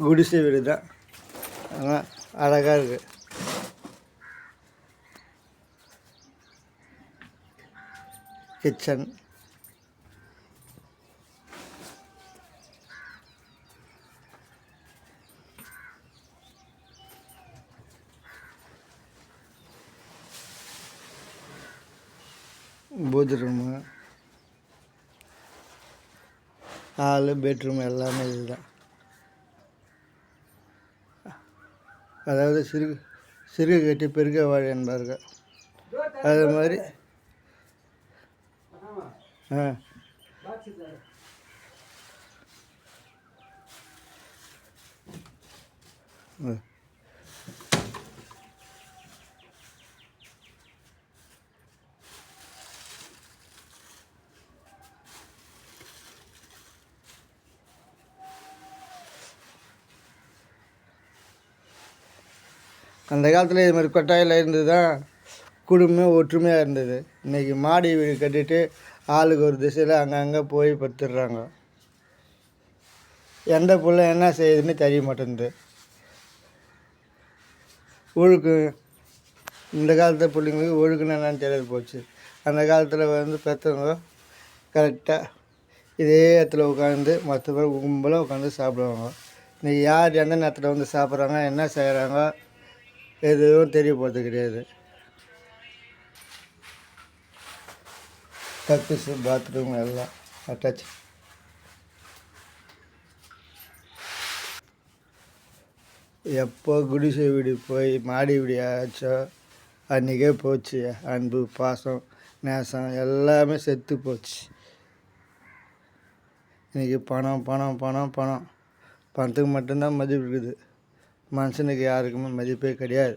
குடிசை வீடு தான், ஆனால் அழகாக இருக்குது. கிச்சன், பூஜை ரூமு, ஹாலு, பெட்ரூம் எல்லாமே இதுதான். அதாவது சிறுக கட்டி பெருக வாழை என்பார்கள். அது மாதிரி அந்த காலத்தில் இது மாதிரி கொட்டாயில் இருந்து தான் குடும்பம் ஒற்றுமையாக இருந்தது. இன்றைக்கி மாடி வீடு கட்டிட்டு ஆளுக்கு ஒரு திசையில் அங்கங்கே போய் படுத்துடுறாங்க. எந்த பிள்ளை என்ன செய்யுதுன்னு தெரிய மாட்டேங்குது. ஒழுக்கு இந்த காலத்து பிள்ளைங்களுக்கு ஒழுக்குன்னு என்னன்னு தெரியாது போச்சு. அந்த காலத்தில் பெற்றவங்க கரெக்டாக இதே இடத்துல உட்காந்து மற்ற பேர் கும்பலாக உட்காந்து சாப்பிடுவாங்க. இன்றைக்கி யார் எந்த நேரத்தில் வந்து சாப்பிட்றாங்க, என்ன செய்கிறாங்க, எதுவும் தெரிய போகிறது கிடையாது. கக்கூசு, பாத்ரூம் எல்லாம் அட்டாச். எப்போ குடிசை வீடு போய் மாடி வீடு ஆச்சோ அன்றைக்கே போச்சு. அன்பு, பாசம், நேசம் எல்லாமே செத்து போச்சு. இன்றைக்கி பணம் பணம் பணம் பணம் பணத்துக்கு மட்டும்தான் மதிப்பு இருக்குது. மனுஷனுக்கு யாருக்குமே மதிப்பே கிடையாது.